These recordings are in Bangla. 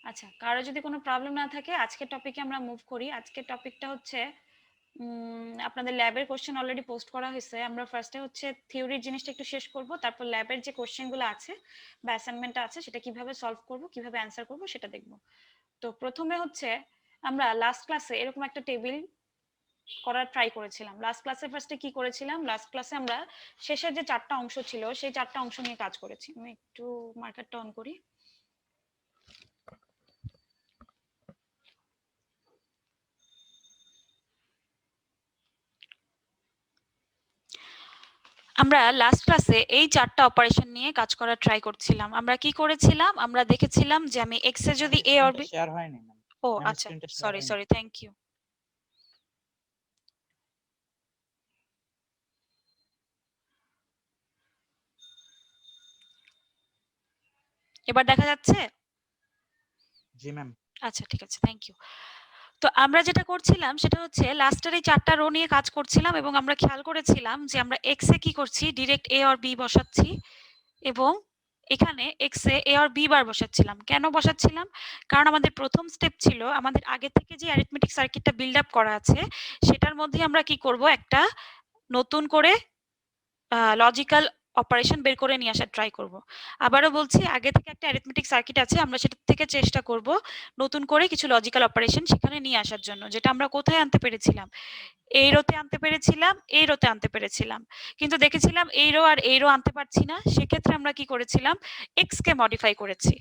আচ্ছা, কারো যদি কোনো প্রবলেম না থাকে আজকের টপিকে আমরা মুভ করি। আজকের টপিকটা হচ্ছে আপনাদের ল্যাবের কোশ্চেন অলরেডি পোস্ট করা হয়েছে। আমরা ফার্স্টে হচ্ছে থিওরির জিনিসটা একটু শেষ করব, তারপর ল্যাবের যে কোশ্চেনগুলো আছে বা অ্যাসাইনমেন্টটা আছে সেটা কিভাবে সলভ করব, কিভাবে অ্যান্সার করব সেটা দেখব। তো প্রথমে হচ্ছে আমরা লাস্ট ক্লাসে এরকম একটা টেবিল করার ট্রাই করেছিলাম। লাস্ট ক্লাসে ফার্স্টে কি করেছিলাম, লাস্ট ক্লাসে আমরা শেষের যে 4টা অংশ ছিল সেই 4টা অংশ নিয়ে কাজ করেছি। আমি একটু মার্কারটা অন করি। আমরা লাস্ট ক্লাসে এই 4টা অপারেশন নিয়ে কাজ করার ট্রাই করছিলাম। আমরা কি করেছিলাম, আমরা দেখেছিলাম যে আমি x এ যদি a অর b শেয়ার হয়নি ম্যাম। ও ম্যাম আচ্ছা, স্ক্রিনটা শেয়ার সরি হয়নি। Sorry, thank you. এবার দেখা যাচ্ছে? জি ম্যাম। আচ্ছা ঠিক আছে, থ্যাংক ইউ। তো আমরা যেটা করছিলাম সেটা হচ্ছে লাস্টের এই 4টা রো নিয়ে কাজ করছিলাম এবং আমরা খেয়াল করেছিলাম যে আমরা x এ কি করছি, ডিরেক্ট a অর b বসাচ্ছি এবং এখানে x A a or b বার বসাচ্ছিলাম। কেন বসাচ্ছিলাম? কারণ আমাদের প্রথম স্টেপ ছিল আমাদের আগে থেকে যে অ্যারিথমেটিক সার্কিটটা বিল্ড আপ করা আছে সেটার মধ্যে আমরা কি করব, একটা নতুন করে লজিক্যাল অপারেশন বের করে নিয়ে আসার ট্রাই করব। আবারও বলছি, আগে থেকে একটা অ্যারিথমেটিক সার্কিট আছে, আমরা সেটা থেকে চেষ্টা করব নতুন করে কিছু লজিক্যাল অপারেশন সেখানে নিয়ে আসার জন্য, যেটা আমরা কোথায় আনতে পেরেছিলাম, এই রোতে আনতে পেরেছিলাম, এই রোতে আনতে পেরেছিলাম, কিন্তু দেখেছিলাম এই রো আর এই রো আনতে পারছি না। সেক্ষেত্রে আমরা কি করেছিলাম, এক্স কে মডিফাই করেছি।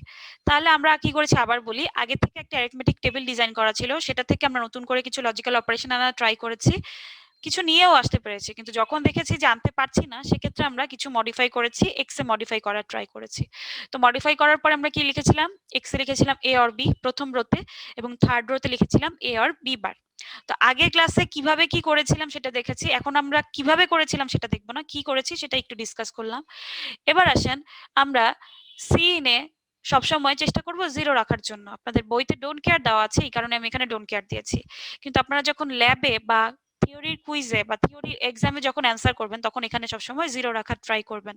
তাহলে আমরা কি করেছি আবার বলি, আগে থেকে একটা অ্যারিথমেটিক টেবিল ডিজাইন করা ছিল, সেটা থেকে আমরা নতুন করে কিছু লজিক্যাল অপারেশন আনার ট্রাই করেছি, কিছু নিয়েও আসতে পেরেছি, কিন্তু যখন দেখেছি যে আনতে পারছি না সেক্ষেত্রে আমরা কিছু মডিফাই করেছি, এক্স এ মডিফাই করার ট্রাই করেছি। তো মডিফাই করার পরে আমরা কি লিখেছিলাম, এক্স এ লিখেছিলাম এ অর বি প্রথম রোতে এবং থার্ড রোতে লিখেছিলাম এ অর বি বার। তো আগের ক্লাসে কিভাবে কি করেছিলাম সেটা দেখেছি, এখন আমরা কিভাবে করেছিলাম সেটা দেখবো না, কি করেছি সেটা একটু ডিসকাস করলাম। এবার আসেন, আমরা সিইনে সবসময় চেষ্টা করব জিরো রাখার জন্য। আপনাদের বইতে ডোন্ট কেয়ার দেওয়া আছে, এই কারণে আমি এখানে ডোন্ট কেয়ার দিয়েছি, কিন্তু আপনারা যখন ল্যাবে বা থিওরির কুইজে বা থিওরির এক্সামে যখন অ্যান্সার করবেন তখন এখানে সবসময় জিরো রাখার ট্রাই করবেন।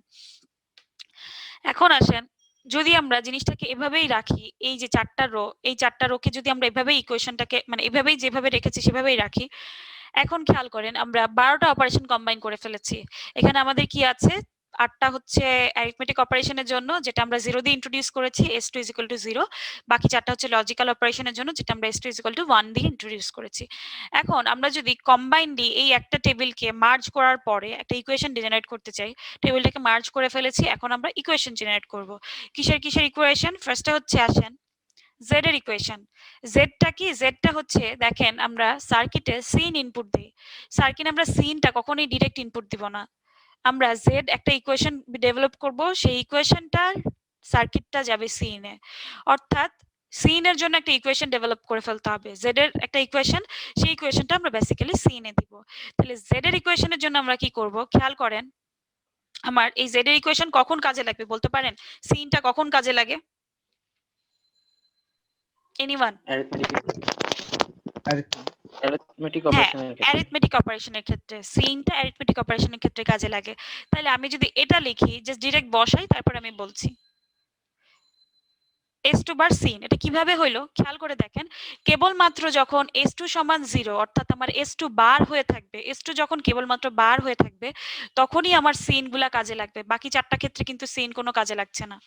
এখন আসেন, যদি আমরা জিনিসটাকে এভাবেই রাখি, এই যে 4টা রো, এই 4টা রোকে যদি আমরা এভাবেই ইকুয়েশনটাকে মানে এভাবেই যেভাবে রেখেছি সেভাবেই রাখি, এখন খেয়াল করেন আমরা 12টা অপারেশন কম্বাইন করে ফেলেছি। এখানে আমাদের কি আছে, 8টা হচ্ছে অ্যারিথমেটিক অপারেশনের জন্য যেটা আমরা 0 দিয়ে ইন্ট্রোডিউস করেছি, s2 0, বাকি 4টা হচ্ছে লজিক্যাল অপারেশনের জন্য যেটা আমরা s2 1 দিয়ে ইন্ট্রোডিউস করেছি। এখন আমরা যদি কম্বাইনলি এই একটা টেবিলকে মার্জ করার পরে একটা ইকুয়েশন জেনারেট করতে চাই, টেবিলটাকে মার্জ করে ফেলেছি, এখন আমরা ইকুয়েশন জেনারেট করব। কিসের কিসের ইকুয়েশন? ফার্স্টে হচ্ছে আসেন z এর ইকুয়েশন। জেডটা কি? জেডটা হচ্ছে, দেখেন আমরা সার্কিটে সিন ইনপুট দিই, সার্কিটে আমরা সিনটা কখনোই ডিরেক্ট ইনপুট দিব না, আমরা জেড একটা ইকুয়েশন ডেভেলপ করব, সেই ইকুয়েশনটার সার্কিটটা যাবে সিনে, অর্থাৎ সিন এর জন্য একটা ইকুয়েশন ডেভেলপ করে ফেলতে হবে, জেড এর একটা ইকুয়েশন, সেই ইকুয়েশনটা আমরা বেসিক্যালি সিনে দিব। তাহলে জেড এর ইকুয়েশনের জন্য আমরা কি করব, খেয়াল করেন আমার এই জেড এর ইকুয়েশন কখন কাজে লাগবে বলতে পারেন, সিনটা কখন কাজে লাগে? এনিওয়ান? অ্যারিথমেটিক হ্যাঁ, অপারেশনের ক্ষেত্রে। অ্যারিথমেটিক অপারেশনের ক্ষেত্রে, সিনটা অ্যারিথমেটিক অপারেশনের ক্ষেত্রে কাজে লাগে। তাহলে আমি যদি এটা লিখি, জাস্ট ডিরেক্ট বসাই তারপর আমি বলছি s2 বার সিন, এটা কিভাবে হইলো খেয়াল করে দেখেন, কেবলমাত্র যখন s2 সমান 0 অর্থাৎ আমার s2 বার হয়ে থাকবে, s2 যখন কেবলমাত্র বার হয়ে থাকবে তখনই আমার সিন গুলা কাজে লাগবে, বাকি 4টা ক্ষেত্রে কিন্তু সিন কোনো কাজে লাগছে না।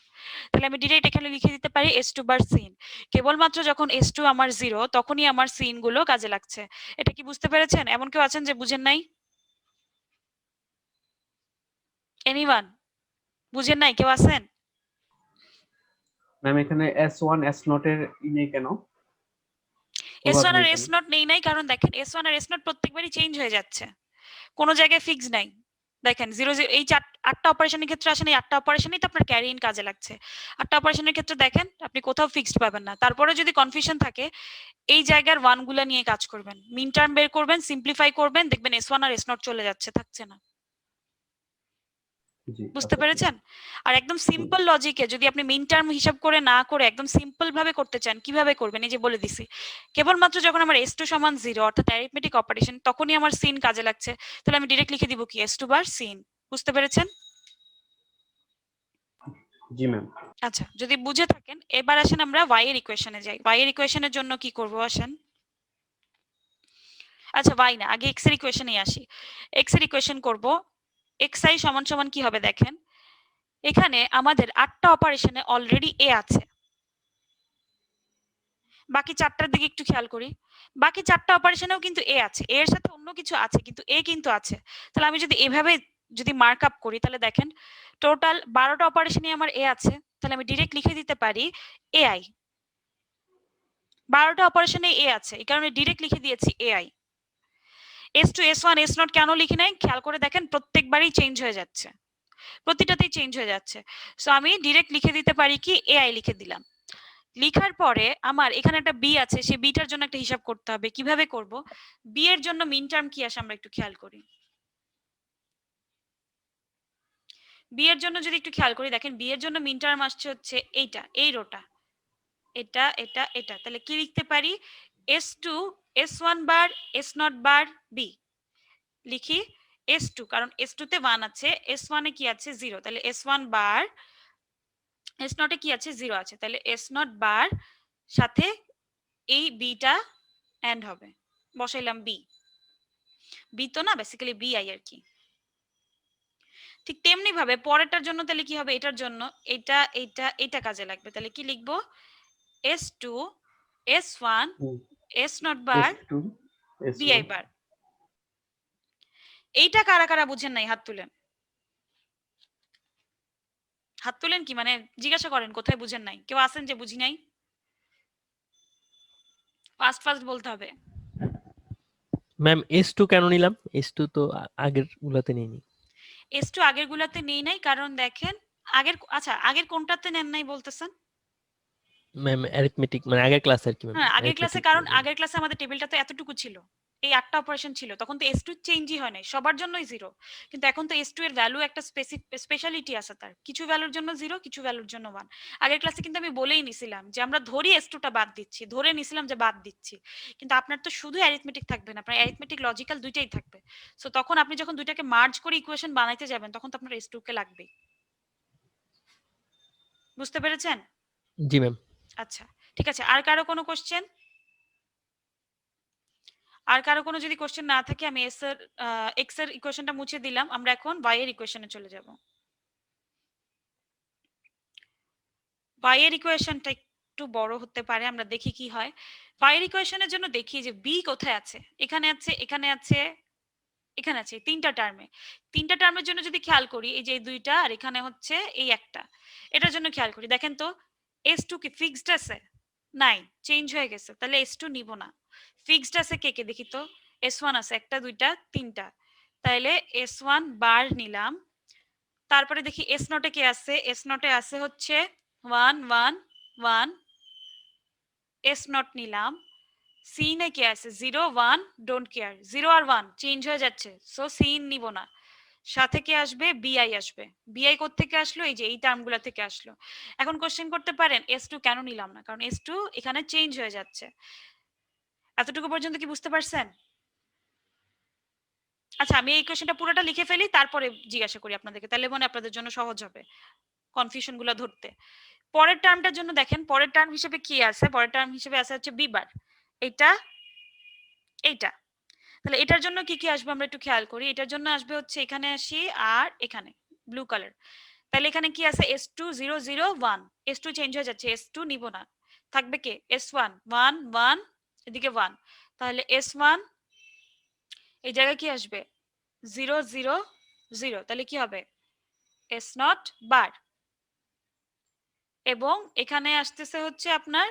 তাহলে আমি ডিরেক্ট এখানে লিখে দিতে পারি s2 বার সিন, কেবলমাত্র যখন s2 আমার 0 তখনই আমার সিন গুলো কাজে লাগছে। এটা কি বুঝতে পেরেছেন? এমন কেউ আছেন যে বুঝেন নাই? এনিওয়ান? বুঝেন নাই কেউ আছেন? ম্যাম এখানে S1 S0 এর নেই কেন? S1 আর S0 নেই নাই কারণ দেখেন S1 আর S0 প্রত্যেকবারই চেঞ্জ হয়ে যাচ্ছে, কোনো জায়গায় ফিক্স নাই। দেখেন 0 এই 8টা অপারেশনের ক্ষেত্রে আসেন, এই 8টা অপারেশনই তো আপনার ক্যারি ইন কাজে লাগছে। 8টা অপারেশনের ক্ষেত্রে দেখেন আপনি কোথাও ফিক্সড পাবেন না। তারপরে যদি কনফিউশন থাকে এই জায়গার ওয়ান গুলা নিয়ে কাজ করবেন, মিন টার্ম বের করবেন, সিম্পলিফাই করবেন, দেখবেন S1 আর S0 চলে যাচ্ছে, থাকছে না। বুঝতে পেরেছেন? আর একদম সিম্পল লজিকে যদি আপনি মিন টার্ম হিসাব করে না করে একদম সিম্পল ভাবে করতে চান, কিভাবে করবেন এই যে বলে দিছি, কেবলমাত্র যখন আমার s2 সমান 0 অর্থাৎ অ্যারিথমেটিক অপারেশন তখনই আমার সিন কাজে লাগছে, তাহলে আমি ডিরেক্ট লিখে দিব কি s2 বার সিন। বুঝতে পেরেছেন? জি ম্যাম। আচ্ছা, যদি বুঝে থাকেন এবার আসেন আমরা y এর ইকুয়েশনে যাই। y এর ইকুয়েশনের জন্য কি করব আসেন। আচ্ছা y না, আগে x এর ইকুয়েশনেই আসি। x এর ইকুয়েশন করব। xi সমান সমান কি হবে দেখেন। এখানে আমাদের 8টা অপারেশনে অলরেডি a আছে। বাকি 4টার দিকে একটু খেয়াল করি। বাকি 4টা অপারেশনেও কিন্তু a আছে। a এর সাথে অন্য কিছু আছে কিন্তু a কিন্তু আছে। তাহলে আমি যদি এভাবে যদি মার্ক আপ করি তাহলে দেখেন টোটাল 12টা অপারেশনে আমার a আছে। তাহলে আমি ডাইরেক্ট লিখে দিতে পারি ai। 12টা অপারেশনে a আছে, এই কারণে ডাইরেক্ট লিখে দিয়েছি ai। s2 s1 s0 কেন লিখি নাই খেয়াল করে দেখেন, প্রত্যেকবারই চেঞ্জ হয়ে যাচ্ছে, প্রতিটাতেই চেঞ্জ হয়ে যাচ্ছে। সো আমি ডাইরেক্ট লিখে দিতে পারি কি ai লিখে দিলাম। লিখার পরে আমার এখানে একটা বি আছে, সেই বিটার জন্য একটা হিসাব করতে হবে। কিভাবে করব? বি এর জন্য মিন টার্ম কি আসে আমরা একটু খেয়াল করি। বি এর জন্য যদি একটু খেয়াল করি দেখেন, বি এর জন্য মিন টার্ম আসছে হচ্ছে এইটা, এই রোটা, এটা এটা এটা। তাহলে কি লিখতে পারি? s2 s1 বার s0 বার বি লিখি s2, কারণ s2 তে 1 আছে, s1 এ কি আছে 0, তাহলে s1 বার s0 এ কি আছে 0 আছে, তাহলে s0 বার সাথে এই বিটা এন্ড হবে, বসাইলাম বি। বি তো না, বেসিক্যালি বি আই আর কি। ঠিক তেমনি ভাবে পরেরটার জন্য তাহলে কি হবে, এটার জন্য এটা এটা এটা কাজে লাগবে। তাহলে কি লিখবো? s2 s1 s0 বার S2 bi S1 বার। এইটা কারা কারা বুঝেন নাই হাত তুলেন। হাত তুলেন কি মানে জিজ্ঞাসা করেন কোথায় বুঝেন নাই। কেউ আছেন যে বুঝি নাই? ফাস্ট ফাস্ট বলতে হবে। ম্যাম S2 কেন নিলাম? S2 তো আগের গুলাতে নেইনি। s2 আগের গুলাতে নেই নাই কারণ দেখেন আগের, আচ্ছা আগের কোনটাতে নেন নাই বলতেছেন? ম্যাম অ্যারিথমেটিক মানে আগের ক্লাস আর কি ম্যাম। হ্যাঁ আগের ক্লাসে, অ্যারিথমেটিক। কারণ আগের ক্লাসে আমাদের টেবিলটা তো এতটুকু ছিল, এই 8টা অপারেশন ছিল, তখন তো s2 চেঞ্জই হয় নাই, সবার জন্যই 0। কিন্তু এখন তো s2 এর ভ্যালু একটা স্পেশালিটি আছে, তার কিছু ভ্যালুর জন্য 0, কিছু ভ্যালুর জন্য 1। আগের ক্লাসে কিন্তু আমি বলেই নিছিলাম যে আমরা ধরি s2 টা বাদ দিচ্ছি, ধরে নিছিলাম যে বাদ দিচ্ছি। কিন্তু আপনার তো শুধু অ্যারিথমেটিক থাকবে না, আপনার অ্যারিথমেটিক লজিক্যাল দুইটাই থাকবে। সো তখন আপনি যখন দুইটাকে মার্জ করে ইকুয়েশন বানাইতে যাবেন তখন তো আপনার s2 কে লাগবেই। বুঝতে পেরেছেন? জি ম্যাম। আচ্ছা ঠিক আছে, আর কারো কোনো কোশ্চেন? আর কারো কোনো যদি কোশ্চেন না থাকে আমি এক্স এর ইকুয়েশনটা মুছে দিলাম, আমরা এখন y এর ইকুয়েশনে চলে যাব। y এর ইকুয়েশনটা একটু বড় হতে পারে, আমরা দেখি কি হয়। y এর ইকুয়েশনের জন্য দেখি যে b কোথায় আছে, এখানে আছে, এখানে আছে, এখানে আছে, তিনটা টার্মে। তিনটা টার্মের জন্য যদি খেয়াল করি, এই যে এই দুইটা আর এখানে হচ্ছে এই একটা, এটার জন্য খেয়াল করি দেখেন তো s2 কি ফিক্সড আছে? নাই, চেঞ্জ হয়ে গেছে, তাহলে s2 নিব না। ফিক্সড আছে কে কে দেখি তো? s1 আছে, একটা দুইটা তিনটা, তাহলে s1 বার নিলাম। তারপরে দেখি s নোটে কে আছে, s নোটে আছে হচ্ছে 1 1 1, s নট নিলাম। সিন এ কে আছে 0 1, ডোন্ট কেয়ার, 0 আর 1 চেঞ্জ হয়ে যাচ্ছে, সো সিন নিব না। সাথে কে আসবে? বিআই আসবে। বিআই কোথা থেকে আসলো? এই যে এই টার্মগুলো থেকে আসলো। এখন কোশ্চেন করতে পারেন s2 কেন নিলাম না, কারণ s2 এখানে চেঞ্জ হয়ে যাচ্ছে। এতটুকু পর্যন্ত কি বুঝতে পারছেন? আচ্ছা আমি এই কোশ্চেনটা পুরোটা লিখে ফেলি, তারপরে জিজ্ঞাসা করি আপনাদেরকে, তাহলে মনে আপনাদের জন্য সহজ হবে কনফিউশন গুলো ধরতে। পরের টার্মটার জন্য দেখেন, পরের টার্ম হিসেবে কি আছে? পরের টার্ম হিসেবে আছে হচ্ছে বি বার, এটা এইটা। তাহলে এটার জন্য কি কি আসবে আমরা একটু খেয়াল করি। এটার জন্য আসবে হচ্ছে, এখানে আসি আর এখানে ব্লু কালার। তাহলে এখানে কি আছে? s2 0 0 1, s2 চেঞ্জ হয়ে যাচ্ছে, s2 নিব না। থাকবে কে? s1 1 1, এদিকে 1, তাহলে s1 এই জায়গায় কি আসবে? 0 0 0, তাহলে কি হবে? s নট বার। এবং এখানে আসতেছে হচ্ছে আপনার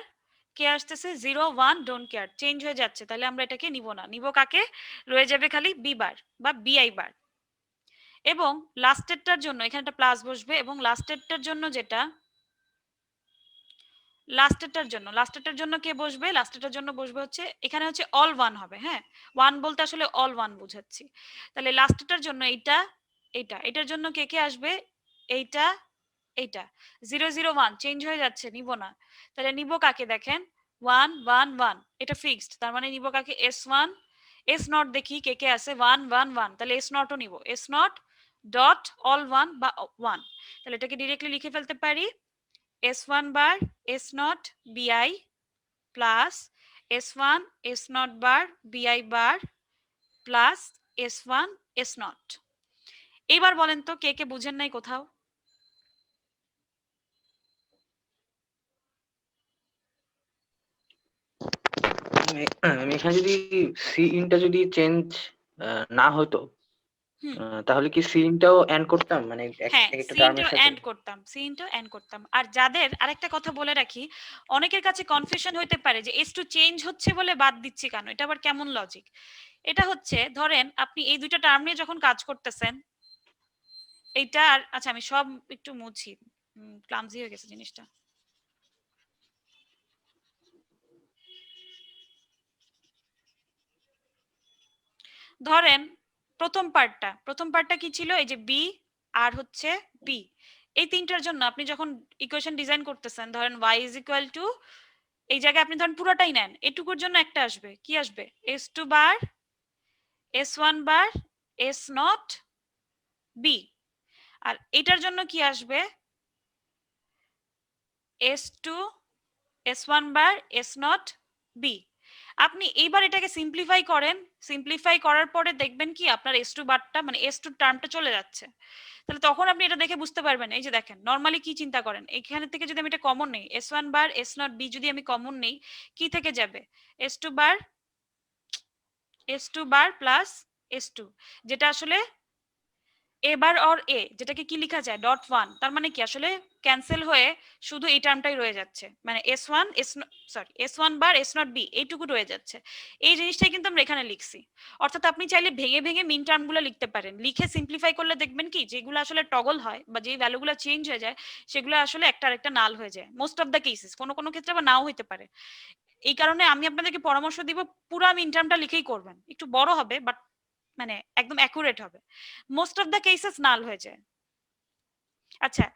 কে আসতেছে 0 1, ডোন্ট কেয়ার, চেঞ্জ হয়ে যাচ্ছে, তাহলে আমরা এটাকে নিব না। নিব কাকে? রয়ে যাবে খালি বি বার বা বিআই বার। এবং লাস্টেরটার জন্য এখানে একটা প্লাস বসবে, এবং লাস্টেরটার জন্য যেটা, লাস্টেরটার জন্য কে বসবে? লাস্টেরটার জন্য বসবে হচ্ছে এখানে হচ্ছে অল ওয়ান হবে। হ্যাঁ, ওয়ান বলতে আসলে অল ওয়ান বুঝাচ্ছি। তাহলে লাস্টেরটার জন্য এইটা, এইটা, এটার জন্য কে কে আসবে? এইটা, এইটা। 0 0 1 চেঞ্জ হয়ে যাচ্ছে, নিব না। তাহলে নিব কাকে? দেখেন 1 1 1, এটা ফিক্সড, তার মানে নিব কাকে? s1 s not. দেখি কে কে আছে 1 1 1, তাহলে s নটও নিব, s not dot all one বা ওয়ান। তাহলে এটাকে ডিরেক্টলি লিখে ফেলতে পারি S1 bar S not BI plus S1 S not bar BI bar plus S1 S not. এইবার বলেন তো কে কে বুঝেন নাই কোথাও? আমি এখানে যদি সি ইনটা যদি চেঞ্জ না হতো হুম। তাহলে কি সি ইনটাও এন্ড করতাম, মানে হ্যাঁ, একটা টার্মের সিনটাও সাথে? এন্ড করতাম, সিনটাও এন্ড করতাম। আর যাদের আরেকটা কথা বলে রাখি, অনেকের কাছে কনফিউশন হইতে পারে যে S2 চেঞ্জ হচ্ছে বলে বাদ দিচ্ছি কেন, এটা আবার কেমন লজিক? এটা হচ্ছে ধরেন আপনি এই দুইটা টার্ম নিয়ে যখন কাজ করতেছেন, এইটা আচ্ছা আমি সব একটু মুছি, ক্লামজি হয়ে গেছে জিনিসটা। ধরেন প্রথম পার্টটা কি ছিল, এই যে বি আর হচ্ছে বি, এই তিনটার জন্য আপনি যখন ইকুয়েশন ডিজাইন করতেছেন, ধরেন y ইজ ইকুয়াল টু, এই জায়গায় আপনি ধরেন পুরোটাই নেন, এটুকুর জন্য একটা আসবে, কি আসবে, S2 bar S1 bar S not B. আর এটার জন্য কি আসবে, S2 S1 bar S not B. আপনি এইবার এটাকে সিম্পলিফাই করেন, সিম্পলিফাই করার পরে দেখবেন কি আপনার S2 বারটা মানে S2 টার্মটা চলে যাচ্ছে। তাহলে তখন আপনি এটা দেখে বুঝতে পারবেন, এই যে দেখেন নরমালি কি চিন্তা করেন, এখানে থেকে যদি আমি এটা কমন নেই, S1 bar S not B যদি আমি কমন নেই, কি থেকে যাবে, S2 বার প্লাস S2, যেটা আসলে এ বার অর এ, যেটাকে কি লেখা যায় ডট ওয়ান, তার মানে কি আসলে ক্যান্সেল হয়ে শুধু এই টার্মটাই রয়ে যাচ্ছে, মানে S1 bar S not B এইটুকু রয়ে যাচ্ছে। এই জিনিসটাই কিন্তু আমরা এখানে লিখছি। অর্থাৎ আপনি চাইলে ভেঙে ভেঙে মিন টার্মগুলো লিখতে পারেন, লিখে সিম্পলিফাই করলে দেখবেন কি যেগুলো আসলে টগল হয় বা যে ভ্যালুগুলো চেঞ্জ হয়ে যায় সেগুলো আসলে একটা আরেকটা নাল হয়ে যায়, মোস্ট অফ দ্য কেসেস, কোনো কোনো ক্ষেত্রে আবার নাও হইতে পারে। এই কারণে আমি আপনাদেরকে পরামর্শ দিব পুরো মিন টার্মটা লিখেই করবেন, একটু বড় হবে বাট মানে একদম অ্যাকুরেট হবে, মোস্ট অফ দ্য কেসেস নাল হয়ে যায়। আচ্ছা,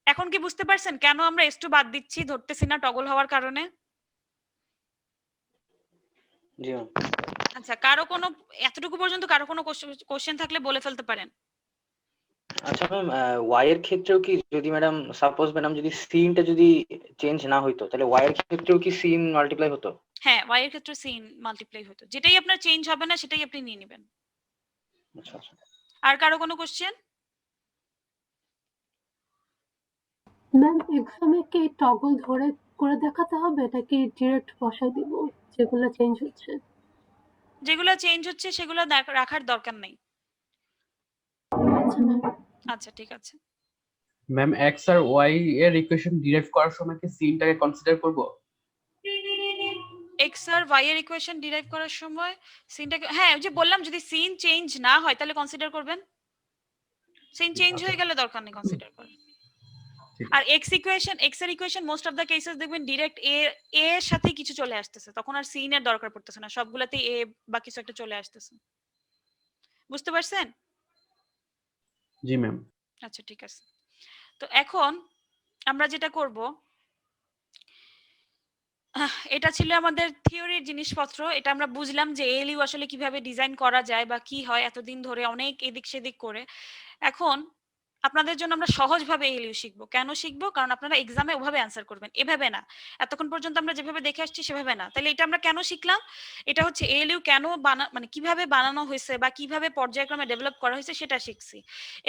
এখন কি বুঝতে পারছেন কেন আমরা S2 বাদ দিচ্ছি, ধরতেছি না টগল হওয়ার কারণে? জি ম্যাম। আচ্ছা, কারো কোনো এতটুকু পর্যন্ত কারো কোনো কোশ্চেন থাকলে বলে ফেলতে পারেন। আচ্ছা ম্যাম, ওয়াই এর ক্ষেত্রেও কি যদি ম্যাডাম সাপোজ ম্যাডাম যদি সিনটা যদি চেঞ্জ না হইতো তাহলে ওয়াই এর ক্ষেত্রেও কি সিন মাল্টিপ্লাই হতো? হ্যাঁ, y এর ক্ষেত্রে সিন মাল্টিপ্লাই হতো, যেটাই আপনার চেঞ্জ হবে না সেটাই আপনি নিয়ে নেবেন। আচ্ছা আচ্ছা। আর কারো কোনো কোশ্চেন? ম্যাম এক্সামে কি টগল ধরে করে দেখাতে হবে, এটা কি ডিরেক্ট বসাই দিব যেগুলো চেঞ্জ হচ্ছে? যেগুলো চেঞ্জ হচ্ছে সেগুলো রাখার দরকার নেই। আচ্ছা ম্যাম। আচ্ছা ঠিক আছে। ম্যাম এক্স আর ওয়াই এর ইকুয়েশন ডিরাইভ করার সময় কি সিনটাকে কনসিডার করব? x আর y এর ইকুয়েশন ডিরাইভ করার সময় সিনটাকে, হ্যাঁ ওই যে বললাম যদি সিন চেঞ্জ না হয় তাহলে কনসিডার করবেন, সিন চেঞ্জ হয়ে গেলে দরকার নেই কনসিডার করার। আর x এর equation most of the cases দেখবেন ডিরেক্ট এ এর সাথে কিছু চলে আসতেছে, তখন আর সিন এর দরকার পড়তেছে না, সবগুলাতেই এ বা কিছু একটা চলে আসতেছে। বুঝতে পারছেন? জি ম্যাম। আচ্ছা ঠিক আছে। তো এখন আমরা যেটা করব, এটা ছিল আমাদের থিওরির জিনিসপত্র, এটা আমরা বুঝলাম যে এএলইউ আসলে কিভাবে ডিজাইন করা যায় বা কি হয় এতদিন ধরে অনেক এদিক সেদিক করে। এখন আপনাদের জন্য আমরা সহজভাবে এএলইউ শিখবো। কেন শিখবো? কারণ আপনারা এক্সামে ওভাবে অ্যান্সার করবেন, এভাবে না। এতক্ষণ পর্যন্ত আমরা যেভাবে দেখে আসছি সেভাবে না। তাহলে এটা আমরা কেন শিখলাম? এটা হচ্ছে এএলইউ কেন মানে কিভাবে বানানো হয়েছে বা কিভাবে পর্যায়ক্রমে ডেভেলপ করা হয়েছে সেটা শিখছি।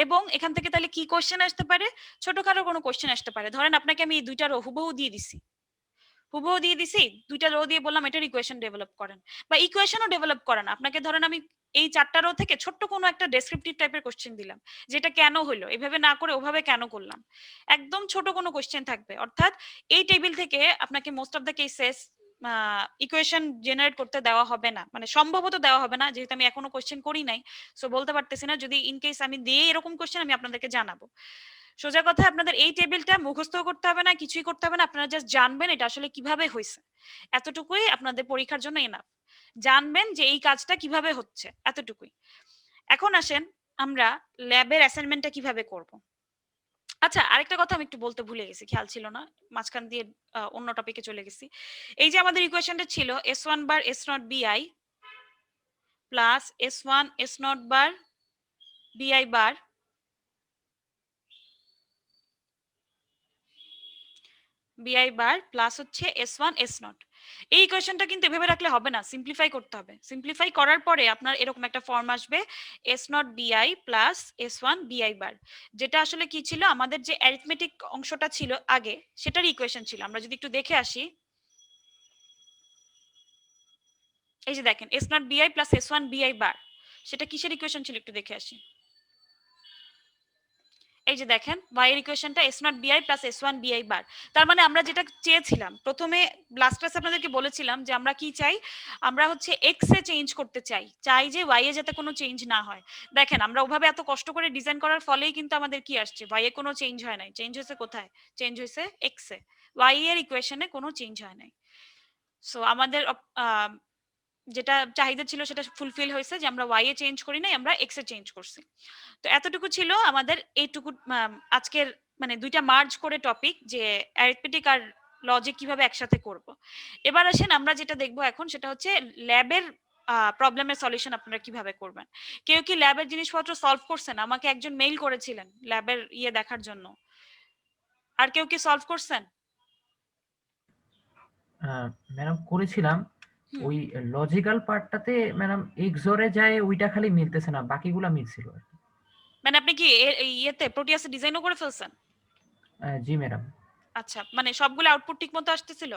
এবং এখান থেকে তাহলে কি কোশ্চেন আসতে পারে? ছোটখাটো কোনো কোশ্চেন আসতে পারে। ধরেন আপনাকে আমি এই দুইটা রো হুবহু দিয়ে দিছি, দুইটা রো দিয়ে বললাম এটার ইকুয়েশন ডেভেলপ করেন বা ইকুয়েশনও ডেভেলপ করেন। আপনাকে ধরেন আমি এই চারটা রো থেকে ছোট্ট কোনো একটা ডেসক্রিপটিভ টাইপের কোশ্চেন দিলাম, যেটা কেন হলো, এভাবে না করে ওভাবে কেন করলাম, একদম ছোট কোনো কোশ্চেন থাকবে। অর্থাৎ এই টেবিল থেকে আপনাকে most of the cases equation generate করতে দেওয়া হবে না, মানে সম্ভবত দেওয়া হবে না, যেহেতু আমি এখনো কোশ্চেন করি নাই, সো বলতে পারতেছি না। যদি ইন কেস আমি দিয়ে এরকম কোশ্চেন আমি আপনাদেরকে জানাবো। সোজা কথা, আপনাদের এই টেবিলটা মুখস্থ করতে হবে না, কিছুই করতে হবে না, আপনারা জাস্ট জানবেন এটা আসলে কিভাবে হয়েছে, এতটুকুই আপনাদের পরীক্ষার জন্য এনাফ। জানবেন যে এই কাজটা কিভাবে হচ্ছে, এতটুকুই। এখন আসেন আমরা ল্যাবের অ্যাসাইনমেন্টটা কিভাবে করব। আচ্ছা, আরেকটা কথা আমি একটু বলতে ভুলে গেছি, খেয়াল ছিল না, মাঝখান দিয়ে অন্য টপিকে চলে গেছি। এই যে আমাদের ইকুয়েশনটা ছিল S1 bar S not BI plus S1 S not bar BI বার বিআই বার প্লাস হচ্ছে S1 S0। এই ইকুয়েশনটা কিন্তু এভাবে রাখলে হবে না, সিম্পলিফাই করতে হবে। সিম্পলিফাই করার পরে আপনার এরকম একটা ফর্ম আসবে S0 বিআই প্লাস S1 বিআই বার, যেটা আসলে কি ছিল, আমাদের যে অ্যারিথমেটিক অংশটা ছিল আগে সেটার ইকুয়েশন ছিল। আমরা যদি একটু দেখে আসি, এই যে দেখেন S0 বিআই প্লাস S1 বিআই বার, সেটা কিসের ইকুয়েশন ছিল একটু দেখে আসি। এই যে দেখেন y এর ইকুয়েশনটা S0 bi plus S1 bi বার। তার মানে আমরা যেটা চেয়েছিলাম, প্রথমে লাস্ট ক্লাসে আপনাদেরকে বলেছিলাম যে আমরা কি চাই, আমরা হচ্ছে x এ চেঞ্জ করতে চাই, চাই যে y এ যাতে কোনো চেঞ্জ না হয়। দেখেন আমরা ওভাবে এত কষ্ট করে ডিজাইন করার ফলেই কিন্তু আমাদের কি আসছে, y এ কোনো চেঞ্জ হয় নাই। চেঞ্জ হয়েছে কোথায়? চেঞ্জ হয়েছে x এ, y এর ইকুয়েশনে কোনো চেঞ্জ হয় নাই। সো আমাদের যেটা চাহিদা ছিল সেটা ফুলফিল হয়েছে, যে আমরা y এ চেঞ্জ করি নাই, আমরা x এ চেঞ্জ করছি। তো এতটুকু ছিল আমাদের এইটুকু আজকের মানে দুইটা মার্জ করে টপিক, যে অ্যারিথমেটিক আর লজিক কিভাবে একসাথে করব। এবার আসেন আমরা যেটা দেখব এখন, সেটা হচ্ছে ল্যাবের প্রবলেমের সলিউশন আপনারা কিভাবে করবেন। কেউ কি ল্যাবের জিনিসপত্র সলভ করছেন? আমাকে একজন মেইল করেছিলেন ল্যাবের ইয়ে দেখার জন্য। আর কেউ কি সলভ করছেন? ম্যাডাম করেছিলাম, হুম। ওই লজিক্যাল পার্টটাতে ম্যাডাম এক্সরে যায়, ওইটা খালি মিলতেছে না, বাকিগুলা মিলছিল আর কি। মানে আপনি কি ইয়েতে প্রোটিয়াসে ডিজাইনও করে ফেলছেন? জি ম্যাডাম। আচ্ছা, মানে সবগুলো আউটপুট ঠিক মতো আসতেছিল?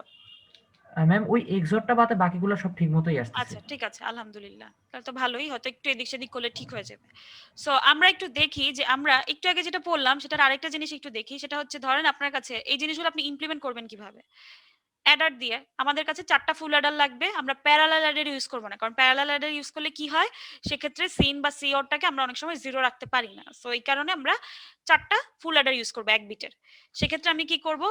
ম্যাম ওই এক্সরটা বাদে বাকিগুলো সব ঠিক মতোই আসতেছে। আচ্ছা ঠিক আছে, আলহামদুলিল্লাহ, তাহলে তো ভালোই, হয়তো একটু এদিক সেদিক করলে ঠিক হয়ে যাবে। সো আমরা একটু দেখি যে আমরা একটু আগে যেটা পড়লাম সেটার আরেকটা জিনিস একটু দেখি। সেটা হচ্ছে ধরেন আপনার কাছে এই জিনিসগুলো আপনি ইমপ্লিমেন্ট করবেন কিভাবে। অ্যাডার দিয়ে আমাদের কাছে 4টা ফুল অ্যাডার লাগবে। আমরা প্যারালাল অ্যাডার ইউজ করব না, কারণ প্যারালাল অ্যাডার ইউজ করলে কি হয়, সেক্ষেত্রে সিন বা সিওরটাকে আমরা অনেক সময় জিরো রাখতে পারি না। সো এই কারণে আমরা 4টা ফুল অ্যাডার ইউজ করব এক বিটের। সেক্ষেত্রে আমি কি করব,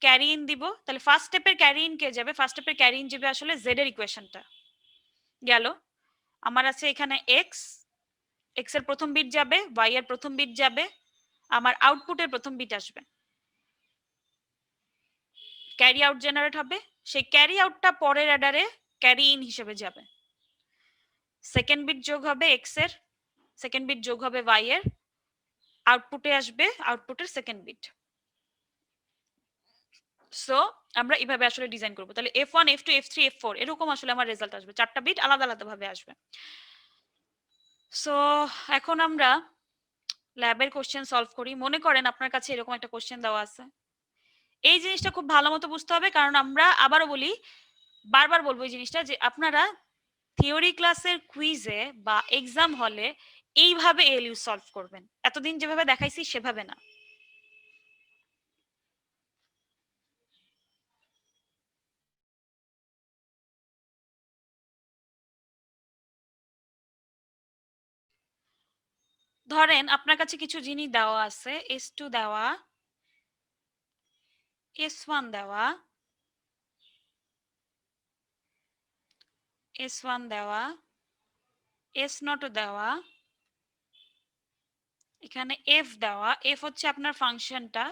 ক্যারি ইন দিব। তাহলে ফার্স্ট স্টেপের ক্যারি ইন কে যাবে? ফার্স্ট স্টেপের ক্যারি ইন যাবে আসলে জেড এর ইকুয়েশনটা গেল। আমার আছে এখানে এক্স, এক্স এর প্রথম বিট যাবে, ওয়াই এর প্রথম বিট যাবে, আমার আউটপুটের প্রথম বিট আসবে, ক্যারি আউট জেনারেট হবে। সেই ক্যারি আউটটা পরের অ্যাডারে ক্যারি ইন হিসেবে যাবে। সেকেন্ড বিট যোগ হবে এক্স এর, সেকেন্ড বিট যোগ হবে ওয়াই এর, আউটপুটে আসবে আউটপুটের সেকেন্ড বিট। সো আমরা এইভাবে আসলে ডিজাইন করব। তাহলে F1 F2 F3 F4 এরকম আসলে আমার রেজাল্ট আসবে, 4টা বিট আলাদা আলাদা ভাবে আসবে। সো এখন আমরা ল্যাবের কোশ্চেন সলভ করি। মনে করেন আপনার কাছে এরকম একটা কোশ্চেন দেওয়া আছে। এই জিনিসটা খুব ভালো মতো বুঝতে হবে, কারণ আমরা আবারও বলি, বারবার বলবো এই জিনিসটা, যে আপনারা থিওরি ক্লাসের কুইজে বা এক্সাম হলে এইভাবে এলইউ সলভ করবেন, এতদিন যেভাবে দেখাইছি সেভাবে না। ধরেন আপনার কাছে কিছু জিনিস দেওয়া আছে, S2 দেওয়া, S1 দেওয়া, S1 দেওয়া, S0 দেওয়া, এখানে F দেওয়া। F হচ্ছে আপনার ফাংশনটা,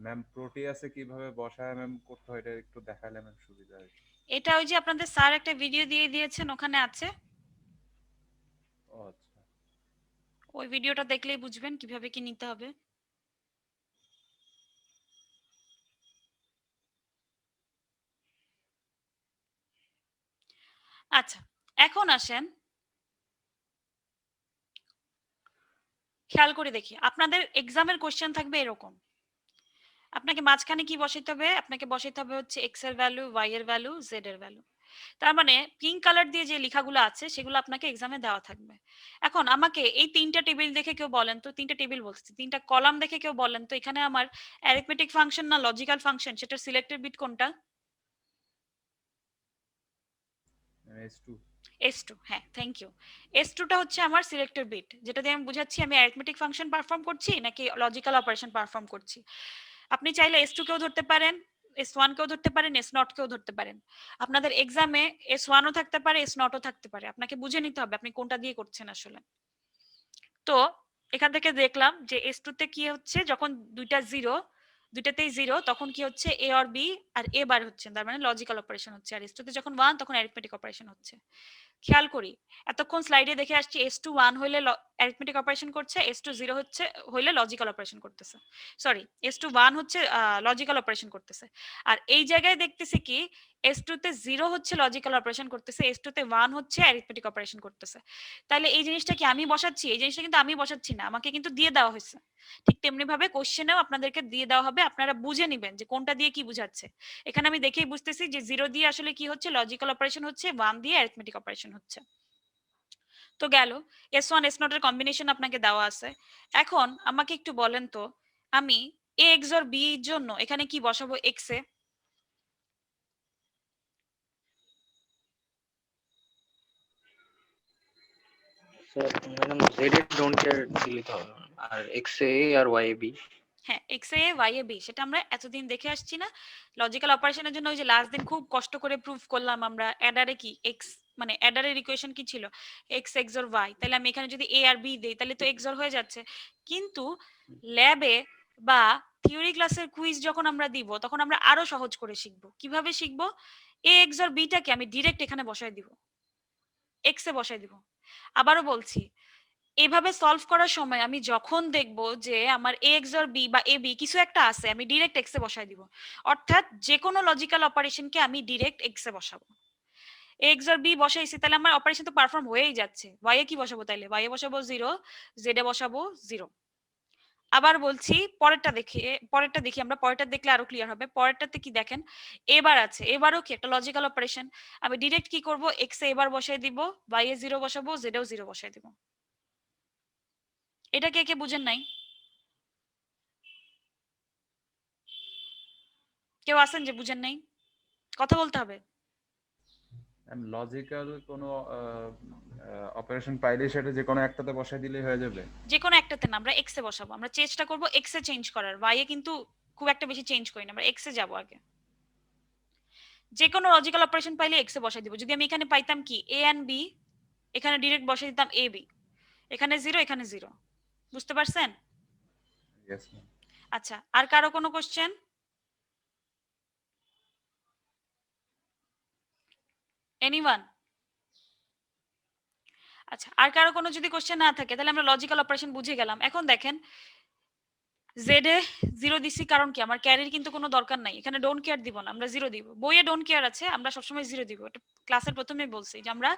ম্যাম প্রোটিয়াসে কিভাবে বসায় ম্যাম করতে হয় এটা একটু দেখালে ম্যাম সুবিধা হয়। এটা ওই যে আপনাদের স্যার একটা ভিডিও দিয়ে দিয়েছেন, ওখানে আছে, ও আচ্ছা। ওই ভিডিওটা দেখলেই বুঝবেন কিভাবে কি নিতে হবে। আচ্ছা, এখন আসেন খেয়াল করে দেখি, আপনাদের এক্সামের কোশ্চেন থাকবে এরকম। আপনাকে মাঝখানে কি বসাইতে হবে? আপনাকে বসাইতে হবে হচ্ছে এক্স এর ভ্যালু, ওয়াই এর ভ্যালু, জেড এর ভ্যালু। তার মানে পিঙ্ক কালার দিয়ে যে লেখাগুলো আছে সেগুলো আপনাকে এক্সামে দেওয়া থাকবে। এখন আমাকে এই 3টা টেবিল দেখে কেউ বলেন তো, 3টা টেবিল বলছি, 3টা কলাম দেখে কেউ বলেন তো, এখানে আমার অ্যারিথমেটিক ফাংশন না লজিক্যাল ফাংশন, সেটার সিলেক্টেড বিট কোনটা? S2 S2, হ্যাঁ থ্যাংক ইউ। S2 টা হচ্ছে আমার সিলেক্টর বিট, যেটা দিয়ে আমি বুঝাচ্ছি আমি অ্যারিথমেটিক ফাংশন পারফর্ম করছি নাকি লজিক্যাল অপারেশন পারফর্ম করছি। আপনি চাইলে S2 কেও ধরতে পারেন, S1 কেও ধরতে পারেন, S0 কেও ধরতে পারেন। আপনাদের এক্সামে S1 ও থাকতে পারে, S0 ও থাকতে পারে, আপনাকে বুঝে নিতে হবে আপনি কোনটা দিয়ে করছেন আসলে। তো এখান থেকে দেখলাম যে S2 তে কি হচ্ছে, যখন দুইটাতেই জিরো তখন কি হচ্ছে এ আর বি আর এ বার হচ্ছে, তার মানে লজিক্যাল অপারেশন হচ্ছে। আর S2 তে যখন 1 তখন অ্যারিথমেটিক অপারেশন হচ্ছে। খেয়াল করি এতক্ষণ স্লাইডে দেখে আসছি S2 1 হইলে অ্যারিথমেটিক অপারেশন করছে, S2 0 হচ্ছে হইলে লজিক্যাল অপারেশন করতেছে, সরি S2 1 হচ্ছে লজিক্যাল অপারেশন করতেছে। আর এই জায়গায় দেখতেছি কি S2 তে 0 হচ্ছে লজিক্যাল অপারেশন করতেছে, S2 তে 1 হচ্ছে অ্যারিথমেটিক অপারেশন করতেছে। তাহলে এই জিনিসটা কি আমি বসাচ্ছি? এই জিনিসটা কিন্তু আমি বসাচ্ছি না, আমাকে কিন্তু দিয়ে দেওয়া হয়েছে। ঠিক তেমনি ভাবে কোশ্চেনেও আপনাদেরকে দিয়ে দেওয়া হবে, আপনারা বুঝে নেবেন যে কোনটা দিয়ে কি বুঝাচ্ছে। এখানে আমি দেখেই বুঝতেছি যে 0 দিয়ে আসলে কি হচ্ছে লজিক্যাল অপারেশন হচ্ছে, 1 দিয়ে অ্যারিথমেটিক অপারেশন হচ্ছে। তো গেল S1 S0 এর কম্বিনেশন আপনাকে দেওয়া আছে। এখন আমাকে একটু বলেন তো আমি A XOR B এর জন্য এখানে কি বসাবো x A? Sir madam Z A don't care দিলে তো হবে না। আর x A R Y A B. হ্যাঁ x এ y এ b, সেটা আমরা এতদিন দেখে আসছি না। লজিক্যাল অপারেশনের জন্য ওই যে লাস্ট দিন খুব কষ্ট করে প্রুফ করলাম আমরা অ্যাডারে কি x, মানে অ্যাডারের ইকুয়েশন কি ছিল x XOR y, তাহলে আমি এখানে যদি a আর b দেই তাহলে তো XOR হয়ে যাচ্ছে। কিন্তু ল্যাবে বা থিওরি ক্লাসের কুইজ যখন আমরা দিব তখন আমরা আরো সহজ করে শিখব। কিভাবে শিখব? a XOR b টাকে আমি ডিরেক্ট এখানে বসায় দিব, x এ বসায় দিব। আবারও বলছি, এভাবে সলভ করার সময় আমি যখন দেখব যে আমার a XOR b বা a b কিছু একটা আছে, আমি ডিরেক্ট x এ বসায় দিব। অর্থাৎ যে কোনো লজিক্যাল অপারেশনকে আমি ডিরেক্ট x এ বসাবো। a XOR b বসাইছি তাহলে আমার অপারেশন তো পারফর্ম হয়েই যাচ্ছে। y এ কি বসাবো? তাইলে y এ বসাবো 0, z এ বসাবো 0। আবার বলছি পরেরটা দেখি আমরা, পরেরটা দেখলে আরো ক্লিয়ার হবে। পরেরটাতে কি দেখেন, এবার আছে, এবারও কি একটা লজিক্যাল অপারেশন, আমি ডিরেক্ট কি করব x এ এবার বসায় দিব, y এ 0 বসাবো, z এও 0 বসায় দিব। এটা কে কে বুঝেন নাই? কেউ আছেন যে বুঝেন নাই? কথা বলতে হবে। লজিক্যাল কোনো অপারেশন পাইলে সেটা যে কোনো একটাতে বসাই দিলেই হয়ে যাবে। যে কোনো একটাতে না, আমরা এক্স এ বসাবো। আমরা চেষ্টা করব এক্স এ চেঞ্জ করার, ওয়াই এ কিন্তু খুব একটা বেশি চেঞ্জ করি না, আমরা এক্স এ যাবো আগে। যে কোনো লজিক্যাল অপারেশন পাইলে এক্স এ বসাই দিব। যদি আমি এখানে পাইতাম কি এ এন্ড বি, এখানে ডিরেক্ট বসাই দিতাম এ বি, এখানে 0 এখানে 0। বুঝতে পারছেন? Yes ma'am. আচ্ছা, আর কারো কোনো কোশ্চেন? এনিওয়ান? আচ্ছা, আর কারো কোনো যদি কোশ্চেন না থাকে তাহলে আমরা লজিক্যাল অপারেশন বুঝে গেলাম। এখন দেখেন জেড এ 0 দিছি কারণ কি আমার ক্যারির কিন্তু কোনো দরকার নাই, এখানে ডোন্ট কেয়ার দিব না, আমরা 0 দিব। বইয়ে ডোন্ট কেয়ার আছে, আমরা সবসময় 0 দিব। এটা ক্লাসের প্রথমেই বলছি যে আমরা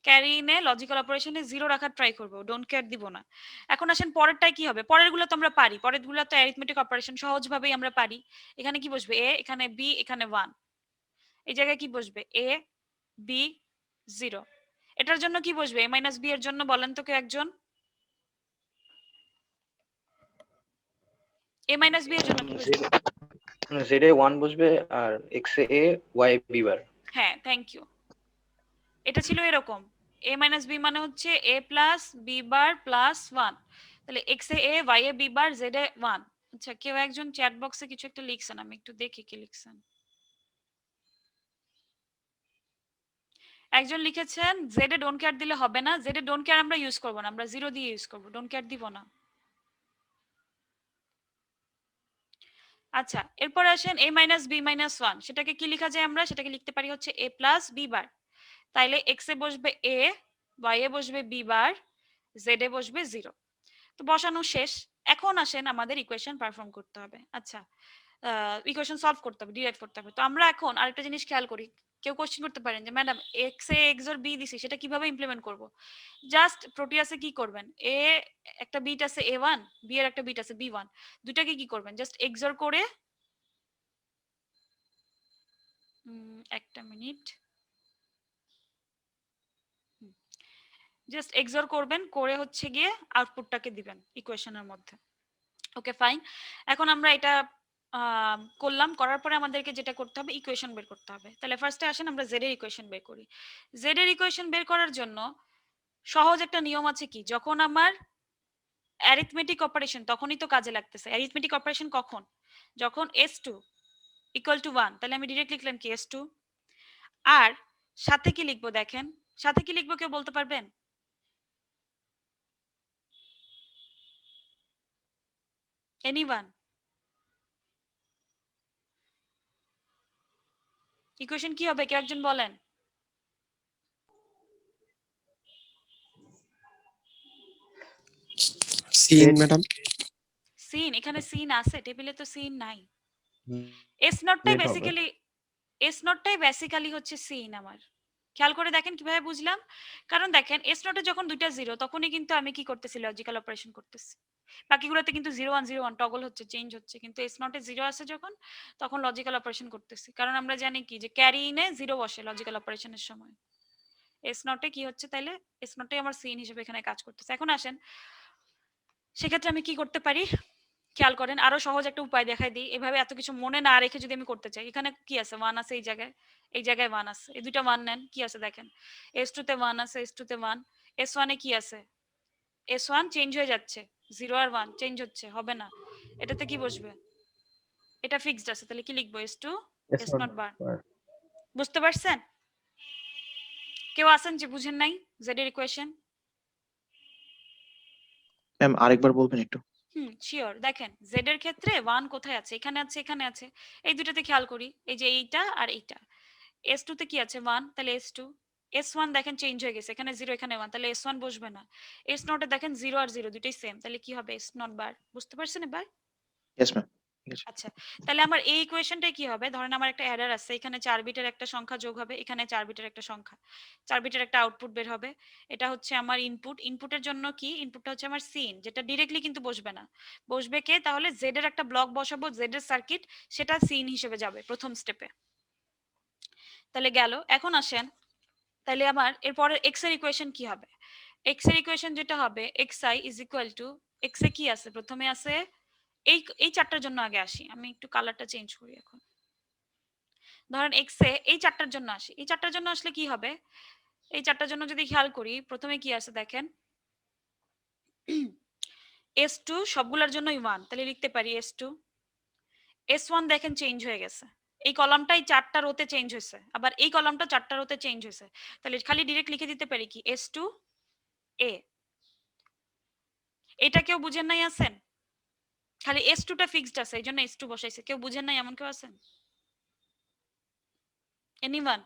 ক্যারি নে লজিক্যাল অপারেশনে 0 রাখার ট্রাই করব, ডোন্ট কেয়ার দিব না। এখন আসেন পরেরটাই কি হবে? পরেরগুলো তো আমরা পারি, পরেরগুলো তো অ্যারিথমেটিক অপারেশন সহজভাবেই আমরা পারি। এখানে কি বসবে? এ, এখানে বি, এখানে 1। এই জায়গায় কি বসবে? A B 0। এটার জন্য কি বসবে? a মাইনাস বি এর জন্য বলেন তো কেউ একজন। a মাইনাস বি এর জন্য কি বসবে? জেড এ 1 বসবে আর x A Y A B বার। হ্যাঁ থ্যাংক ইউ। এটা ছিল এরকম, a মাইনাস বি মানে হচ্ছে a plus B bar plus 1। তাহলে x A a, y A b bar, z এ 1। আচ্ছা, কেউ একজন চ্যাট বক্সে কিছু একটা লিখছেন, আমি একটু দেখি কি লিখছেন। একজন লিখেছেন z এ ডোন্ট কেয়ার দিলে হবে না, z এ ডোন্ট কেয়ার আমরা ইউজ করব না, আমরা 0 দিয়ে ইউজ করব, ডোন্ট কেয়ার দিব না। আচ্ছা, এরপর আসেন a মাইনাস b মাইনাস 1, সেটাকে কি লেখা যায়? আমরা সেটাকে লিখতে পারি হচ্ছে a প্লাস b বার। তাইলে x এ বসবে a, y এ বসবে b বার, z এ বসবে 0। তো বসানো শেষ। এখন আসেন আমাদের ইকুয়েশন পারফর্ম করতে হবে। আচ্ছা, ইকুয়েশন সলভ করতে হবে, ডিরাইভ করতে হবে। তো আমরা এখন আরেকটা জিনিস খেয়াল করি। কেউ কোশ্চেন করতে পারেন যে ম্যাডাম এক্স এ XOR বি দিছি, সেটা কিভাবে ইমপ্লিমেন্ট করব? জাস্ট প্রোটিয়াসে কি করবেন, এ একটা বিট আছে a1, বি এর একটা বিট আছে b1, দুটাকে কি করবেন? জাস্ট XOR করে, একটা মিনিট, জাস্ট XOR করবেন, করে হচ্ছে গিয়ে আউটপুটটাকে দিবেন ইকুয়েশনের মধ্যে। Okay fine. এখন আমরা এটা করলাম, করার পরে আমাদেরকে যেটা করতে হবে ইকুয়েশন বের করতে হবে। তাহলে ফার্স্টে আসেন আমরা জেড এর ইকুয়েশন বের করি। জেড এর ইকুয়েশন বের করার জন্য সহজ একটা নিয়ম আছে কি, যখন আমার অ্যারিথমেটিক অপারেশন তখনই তো কাজে লাগতেছে। অ্যারিথমেটিক অপারেশন কখন? যখন s2 ইকুয়াল টু 1, তাহলে আমি ডিরেক্ট লিখলাম কি s2, আর সাথে কি লিখবো দেখেন, সাথে কি লিখবো কেউ বলতে পারবেন? এনিওয়ান? ইকুয়েশন কি হবে কেউ একজন বলেন? Sin madam. সিন? এখানে সিন আছে, টেবিলে তো সিন নাই। এস নটটাই Net হবে। বেসিক্যালি, এস নটটাই বেসিক্যালি হচ্ছে সিন আমার। খেয়াল করে দেখেন কিভাবে বুঝলাম, কারণ দেখেন এস নটে যখন দুইটা জিরো তখনই কিন্তু আমি কি করতেছি, লজিক্যাল অপারেশন করতেছি। বাকিগুলোতে কিন্তু 0 1 0 1 টগল হচ্ছে, চেঞ্জ হচ্ছে, কিন্তু এস নটে জিরো আছে যখন তখন লজিক্যাল অপারেশন করতেছি। কারণ আমরা জানি কি যে ক্যারি ইনে জিরো বসে লজিক্যাল অপারেশনের সময়। এস নটে কি হচ্ছে, তাইলে এস নটে আমার সিন হিসেবে এখানে কাজ করতেছে। এখন আসেন সেক্ষেত্রে আমি কি করতে পারি, খেয়াল করেন আরো সহজ একটা উপায় দেখাই দিই। এভাবে এত কিছু মনে না রেখে যদি আমি করতে চাই, এখানে কি আছে, 1 আছে, এই জায়গায় 1 আছে, এই দুইটা 1 নেন, কি আছে দেখেন, s2 তে 1 আছে, s2 তে 1, s1 এ কি আছে, s1 চেঞ্জ হয়ে যাচ্ছে, 0 আর 1 চেঞ্জ হচ্ছে, হবে না, এটাতে কি বসবে, এটা ফিক্সড আছে, তাহলে কি লিখবো, s2 s নট বার। বুঝতে পারছেন? কেউ আছেন যে বুঝেন নাই জেড এর ইকুয়েশন? ম্যাম আরেকবার বলবেন একটু? শিওর। দেখেন জেড এর ক্ষেত্রে 1 কোথায় আছে, এখানে আছে, এখানে আছে, এই দুইটাতে খেয়াল করি, এই যে এইটা আর এইটা। s2 তে কি আছে 1, তাহলে s2, s1 দেখেন চেঞ্জ হয়ে গেছে, এখানে 0 এখানে 1, তাহলে s1 বসবে না। s নট এ দেখেন 0 আর 0 দুটোই সেম, তাহলে কি হবে, s নট বার। বুঝতে পারছেন এবার? Yes ma'am. ঠিক আছে। আচ্ছা, তাহলে আমার এই ইকুয়েশনটাই কি হবে, ধরেন আমার একটা এরর আছে, এখানে 4 বিটের একটা সংখ্যা যোগ হবে, এখানে 4 বিটের একটা সংখ্যা, 4 বিটের একটা আউটপুট বের হবে। এটা হচ্ছে আমার ইনপুট, ইনপুটের জন্য কি, ইনপুটটা হচ্ছে আমার সিন, যেটা ডিরেক্টলি কিন্তু বসবে না, বসবে কে, তাহলে জেড এর একটা ব্লক বসাবো, জেড এর সার্কিট, সেটা সিন হিসেবে যাবে প্রথম স্টেপে। তাহলে গেল। এখন আসেন তাহলে আমার এরপরে x এর ইকুয়েশন কি হবে, x এর ইকুয়েশন যেটা হবে xi is equal to, x এ কি আছে, প্রথমে আছে এই চারটার জন্য আগে আসি, আমি একটু কালারটা চেঞ্জ করি। এখন ধরেন x এ এই চারটার জন্য আসি, এই চারটার জন্য আসলে কি হবে, এই চারটার জন্য যদি খেয়াল করি প্রথমে কি আছে দেখেন, s2 সবগুলোর জন্যই 1, তাহলে লিখতে পারি s2, s1 দেখেন চেঞ্জ হয়ে গেছে, এই কলামটাই 4টা রোতে চেঞ্জ হয়েছে, আবার এই কলামটা 4টা রোতে চেঞ্জ হয়েছে, তাহলে খালি ডিরেক্ট লিখে দিতে পারি কি s2 a। এটা কেউ বুঝেন নাই আছেন, খালি s2 টা ফিক্সড আছে, এইজন্য s2 বসাইছে, কেউ বুঝেন নাই এমন কেউ আছেন, এনিওয়ান?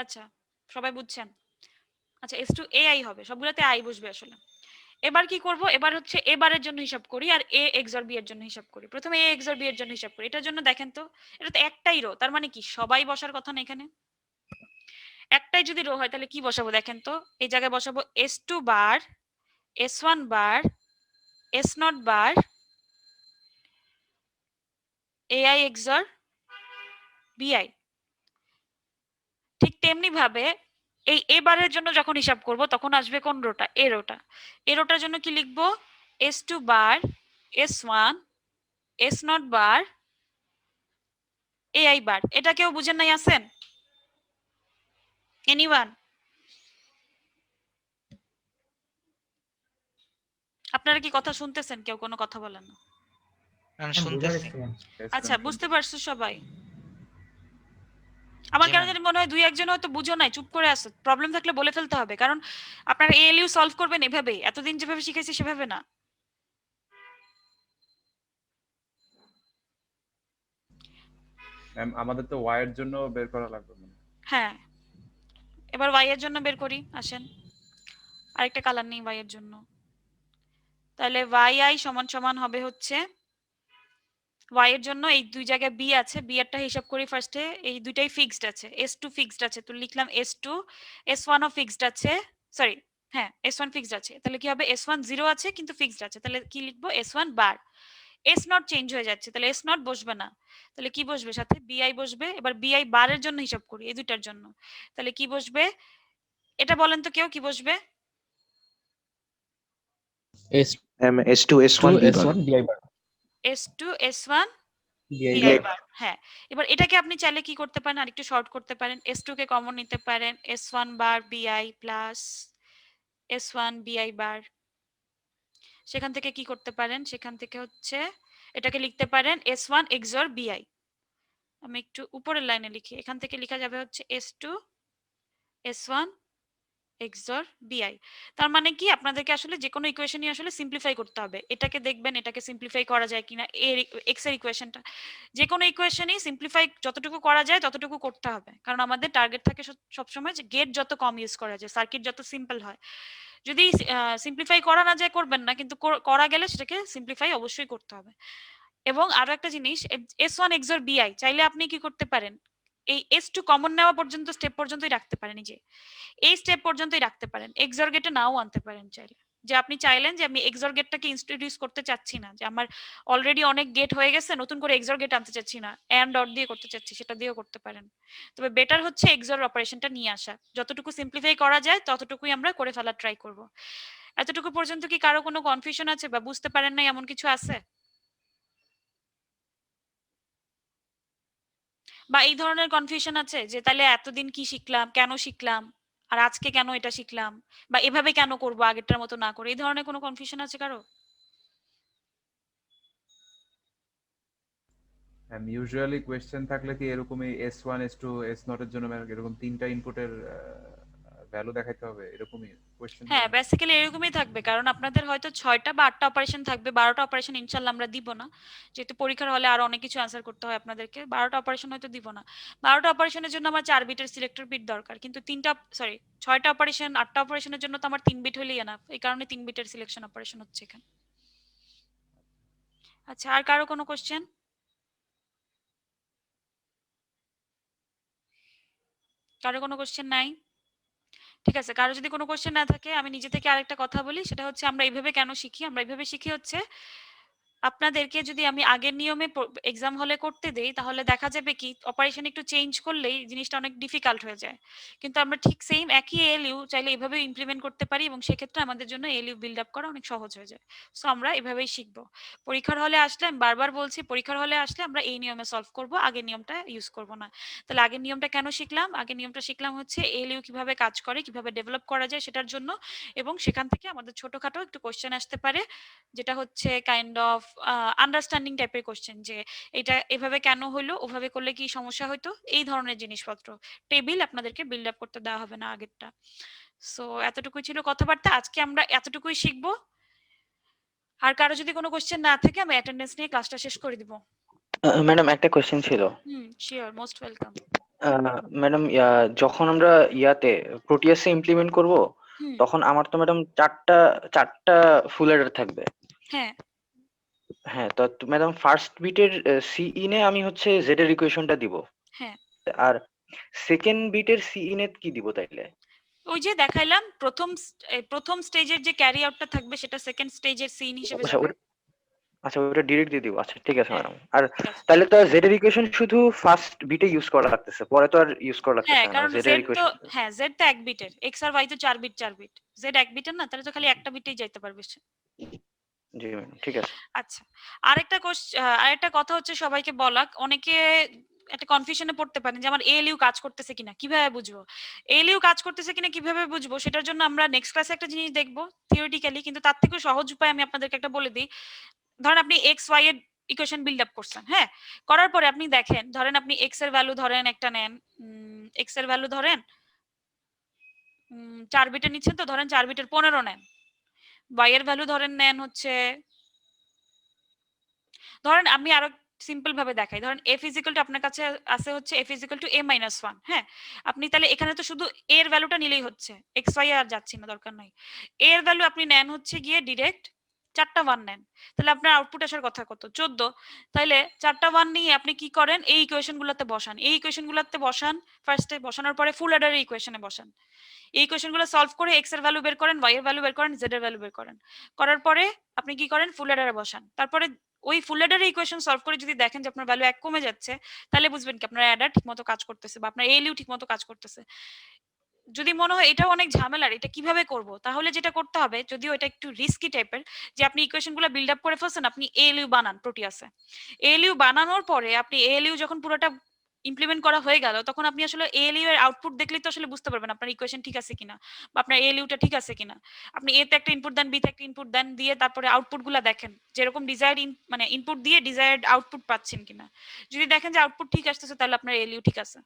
আচ্ছা সবাই বুঝছেন। আচ্ছা s2 ai হবে, সবগুলোতে i বসবে আসলে। এবার কি করব, এবার হচ্ছে a বারের জন্য হিসাব করি আর a XOR b এর জন্য হিসাব করি। প্রথমে a XOR b এর জন্য হিসাব করি, এটার জন্য দেখেন তো এটা তো একটাই রো, তার মানে কি সবাই বসার কথা না, এখানে একটাই যদি রো হয় তাহলে কি বসাবো দেখেন তো, এই জায়গায় বসাবো s2 বার, s1 বার, s0 বার, ai XOR bi। ঠিক তেমনি ভাবে এই এ বারের জন্য যখন হিসাব করব তখন আসবে কোন রোটা, এ রোটা। এ রোটার জন্য কি লিখবো, s2 বার, s1, s0 বার, ai বার। এটা কেউ বুঝেন নাই আছেন, এনিওয়ান? আপনারা কি কথা শুনতেছেন, কেউ কোনো কথা বলেন না? শুনতেছি। আচ্ছা বুঝতে পারছো সবাই? আমার কেন জানি মনে হয় দুই একজন হয়তো বুঝো নাই, চুপ করে আছো, প্রবলেম থাকলে বলে ফেলতে হবে, কারণ আপনারা এএলইউ সলভ করবেন এভাবেই, এতদিন যেভাবে শিখেছি সেভাবে না। ম্যাম আমাদের তো y এর জন্য বের করা লাগবে মানে। হ্যাঁ এবার y এর জন্য বের করি, আসেন আরেকটা কালার নেই y এর জন্য। তাহলে yi সমান সমান হবে হচ্ছে, y এর জন্য এই দুই জায়গায় b আছে, b এরটা হিসাব করি ফার্স্টে, এই দুইটাই ফিক্সড আছে, s2 ফিক্সড আছে তো লিখলাম s2, s1 ও ফিক্সড আছে, সরি হ্যাঁ s1 ফিক্সড আছে, তাহলে কি হবে s1 0 আছে কিন্তু ফিক্সড আছে, তাহলে কি লিখবো s1 বার। s0 চেঞ্জ হয়ে যাচ্ছে, তাহলে s0 বসবে না, তাহলে কি বসবে সাথে, bi বসবে। এবার bi বারের জন্য হিসাব করি, এই দুইটার জন্য, তাহলে কি বসবে, এটা বলেন তো কেউ কি বসবে, S2 S1 S2 B S1 DI বার S2 S1 DI DI বার বার। হ্যাঁ, এবার এটাকে আপনি চাইলে কি করতে পারেন, আরেকটু শর্ট করতে পারেন। S2 কে কমন নিতে পারেন, S1 বার BI প্লাস S1 BI বার। সেখান থেকে কি করতে পারেন, সেখান থেকে হচ্ছে এটাকে লিখতে পারেন S1 XOR BI। আমি একটু উপরের লাইনে লিখি, এখান থেকে লেখা যাবে হচ্ছে S2 S1 XOR BI। তার মানে কি, আপনাদেরকে আসলে যে কোনো ইকুয়েশনই আসলে সিম্পলিফাই করতে হবে। এটাকে দেখবেন এটাকে সিম্পলিফাই করা যায় কিনা, এক্স এর ইকুয়েশনটা, যে কোনো ইকুয়েশনই সিম্পলিফাই যতটুকু করা যায় ততটুকু করতে হবে। কারণ আমাদের টার্গেট থাকে সবসময় যে গেট যত কম ইউজ করা যায়, সার্কিট যত সিম্পল হয়। যদি সিম্পলিফাই করা না যায় করবেন না, কিন্তু করা গেলে সেটাকে সিম্পলিফাই অবশ্যই করতে হবে। এবং আরো একটা জিনিস, S1 XOR BI চাইলে আপনি কি করতে পারেন, এই S2 কমন নেওয়া পর্যন্ত স্টেপ পর্যন্তই রাখতে পারেন, এই যে এই স্টেপ পর্যন্তই রাখতে পারেন, XOR গেটে নাও আনতে পারেন চাইলে। যে আপনি চাইলেন যে আমি XOR গেটটাকে ইন্ট্রোডিউস করতে চাচ্ছি না, যে আমার অলরেডি অনেক গেট হয়ে গেছে, নতুন করে XOR গেট আনতে চাচ্ছি না, এন্ড অর দিয়ে করতে চাচ্ছি, সেটা দিয়েও করতে পারেন। তবে বেটার হচ্ছে XOR অপারেশনটা নিয়ে আসা, যতটুকু সিম্পলিফাই করা যায় ততটুকুই আমরা করে ফেলার ট্রাই করব। এতটুকু পর্যন্ত কি কারো কোনো কনফিউশন আছে বা বুঝতে পারেন না এমন কিছু আছে, বা এই ধরনের কনফিউশন আছে যে তাহলে এতদিন কি শিখলাম, কেন শিখলাম, আর আজকে কেন এটা শিখলাম, বা এভাবে কেন করব আগেরটার মতো না করে, এই ধরনের কোনো কনফিউশন আছে কারো? ইউজুয়ালি কোয়েশ্চেন থাকলে কি এরকমই S1 S2 S0 এর জন্য ম্যাম এরকম তিনটা ইনপুটের ভ্যালু দেখাইতে হবে, এরকমই কোয়েশ্চেন? হ্যাঁ, বেসিক্যালি এরকমই থাকবে, কারণ আপনাদের হয়তো 6টা বা 8টা অপারেশন থাকবে, 12টা অপারেশন ইনশাআল্লাহ আমরা দিব না, যেহেতু পরীক্ষার হলে আরো অনেক কিছু অ্যান্সার করতে হয় আপনাদেরকে। 12টা অপারেশন হয়তো দিব না, 12টা অপারেশনের জন্য আমার 4 বিটের সিলেক্টর বিট দরকার, কিন্তু 6টা অপারেশন 8টা অপারেশনের জন্য তো আমার 3 বিট হলেই এনাফ, এই কারণে 3 বিটের সিলেকশন অপারেশন হচ্ছে এখানে। আচ্ছা, আর কারো কোনো কোশ্চেন? কারো কোনো কোশ্চেন নাই? ঠিক আছে, কারো যদি কোনো কোশ্চেন না থাকে আমি নিজে থেকে আরেকটা কথা বলি, সেটা হচ্ছে আমরা এইভাবে কেন শিখি। আমরা এইভাবে শিখি হচ্ছে আপনাদেরকে যদি আমি আগের নিয়মে এক্সাম হলে করতে দেই, তাহলে দেখা যাবে কি অপারেশন একটু চেঞ্জ করলেই জিনিসটা অনেক ডিফিকাল্ট হয়ে যায়। কিন্তু আমরা ঠিক সেম একই এএলইউ চাইলে এভাবে ইমপ্লিমেন্ট করতে পারি, এবং সেক্ষেত্রে আমাদের জন্য এএলইউ বিল্ড আপ করা অনেক সহজ হয়ে যায়। সো আমরা এভাবেই শিখব। পরীক্ষার হলে আসলে, আমি বারবার বলছি, পরীক্ষার হলে আসলে আমরা এই নিয়মে সলভ করব, আগের নিয়মটা ইউজ করব না। তাহলে আগের নিয়মটা কেন শিখলাম? আগের নিয়মটা শিখলাম হচ্ছে এএলইউ কিভাবে কাজ করে, কিভাবে ডেভেলপ করা যায় সেটার জন্য, এবং সেখান থেকে আমাদের ছোটখাটো একটু কোশ্চেন আসতে পারে, যেটা হচ্ছে কাইন্ড অফ আন্ডারস্ট্যান্ডিং টাইপের কোশ্চেন, যে এটা এভাবে কেন হলো, ওভাবে করলে কি সমস্যা হতো, এই ধরনের জিনিসপত্র। টেবিল আপনাদেরকে বিল্ড আপ করতে দেওয়া হবে না আগেরটা। সো এতটুকুই ছিল কথাবার্তা, আজকে আমরা এতটুকুই শিখবো। আর কারো যদি কোনো কোশ্চেন না থাকে আমি অ্যাটেন্ডেন্স নিয়ে ক্লাসটা শেষ করে দিব। ম্যাডাম একটা কোশ্চেন ছিল। Sure, most welcome. ম্যাডাম যখন আমরা প্রোটিয়াসে ইমপ্লিমেন্ট করব, তখন আমার তো ম্যাডাম চারটা ফুল অ্যাডার থাকবে। হ্যাঁ হ্যাঁ, তো ম্যাডাম ফার্স্ট বিটের সিইন এ আমি হচ্ছে জেড এর ইকুয়েশনটা দিব, হ্যাঁ, আর সেকেন্ড বিটের সিইন এ কি দিব তাইলে? ওই যে দেখাইলাম প্রথম স্টেজের যে ক্যারি আউটটা থাকবে সেটা সেকেন্ড স্টেজের সিন হিসেবে আচ্ছা যাবে। আচ্ছা, ওটা ডিরেক্ট দিয়ে দিব। আচ্ছা ঠিক আছে হ্যাঁ, ম্যাডাম। আর ঠিক আছে। তাহলে তো জেড এর ইকুয়েশন শুধু ফার্স্ট বিটে ইউজ করা লাগতেছে, পরে তো আর ইউজ করা লাগতেছে হ্যাঁ, না কারণ জেড এর জেড তো, ইকুয়েশন। হ্যাঁ জেড তো 1 বিটের, এক্স আর ওয়াই তো 4 বিট 4 বিট, জেড 1 বিটের না, তাহলে তো খালি একটা বিটেই যাইতে পারবে সে। জি ম্যাডাম ঠিক আছে। আচ্ছা, আরেকটা কথা হচ্ছে সবাইকে বলা, অনেকে একটা কনফিউশনে পড়তে পারেন যে আমার এএলইউ কাজ করতেছে কিনা কিভাবে বুঝবো। এএলইউ কাজ করতেছে কিনা কিভাবে বুঝবো, সেটার জন্য আমরা নেক্সট ক্লাসে একটা জিনিস দেখবো থিওরিটিক্যালি, কিন্তু তার থেকেও সহজ উপায় আমি আপনাদেরকে একটা বলে দিই। ধরেন আপনি এক্স ওয়াই এর ইকুয়েশন বিল্ড আপ করছেন, হ্যাঁ, করার পরে আপনি দেখেন, ধরেন আপনি এক্স এর ভ্যালু ধরেন একটা নেন, এক্স এর ভ্যালু ধরেন 4 বিটের নিচ্ছেন, তো ধরেন 4 বিটের 15 নেন। ওয়াই এর ভ্যালু ধরেন নেন হচ্ছে, ধরেন আমি আরো সিম্পল ভাবে দেখাই, ধরেন এফ ইজিক্যাল টু আপনার কাছে আছে হচ্ছে এফ ইজিক্যাল টু a - 1, হ্যাঁ, আপনি তাহলে এখানে তো শুধু a এর ভ্যালুটা নিলেই হচ্ছে, এক্স ওয়াই আর যাচ্ছি না, দরকার নাই। a এর ভ্যালু আপনি নেন হচ্ছে গিয়ে ডিরেক্ট 4টা 1 নেন, তাহলে আপনার আউটপুট আসার কথা কত, 14। তাহলে 4টা 1 নিয়ে আপনি কি করেন, এই ইকুয়েশন গুলোতে বসান, এই ইকুয়েশন গুলোতে বসান, ফার্স্টে বসানোর পরে ফুল অ্যাডারের ইকুয়েশনে বসান, এই ইকুয়েশন গুলো সলভ করে এক্স এর ভ্যালু বের করেন, ওয়াই এর ভ্যালু বের করেন, জেড এর ভ্যালু বের করেন, করার পরে আপনি কি করেন, ফুল অ্যাডারে বসান। তারপরে ওই ফুল অ্যাডারের ইকুয়েশন সলভ করে যদি দেখেন যে আপনার ভ্যালু 1 কমে যাচ্ছে, তাহলে বুঝবেন কি আপনার অ্যাডার ঠিকমতো কাজ করতেছে বা আপনার এএলইউ ঠিকমতো কাজ করতেছে। যদি মনে হয় এটাও অনেক ঝামেলার, এটা কিভাবে করব, তাহলে যেটা করতে হবে, যদিও এটা একটু রিস্কি টাইপের, যে আপনি ইকুয়েশনগুলো বিল্ড আপ করে ফেলছেন, আপনি এএলইউ বানান প্রোটিয়াসে। এএলইউ বানানোর পরে আপনি এএলইউ যখন পুরোটা ইমপ্লিমেন্ট করা হয়ে গেল, তখন আপনি আসলে এএলইউ এর আউটপুট দেখলেই তো আসলে বুঝতে পারবেন আপনার ইকুয়েশন ঠিক আছে কিনা, বা আপনার এএলইউটা ঠিক আছে কিনা। আপনি এ তে একটা ইনপুট দেন, বি তে একটা ইনপুট দেন, দিয়ে তারপরে আউটপুট গুলা দেখেন, যেরকম ডিজায়ার্ড মানে ইনপুট দিয়ে ডিজায়ার্ড আউটপুট পাচ্ছেন কিনা। যদি দেখেন যে আউটপুট ঠিক আসতেছে, তাহলে আপনার এএলইউ ঠিক আছে।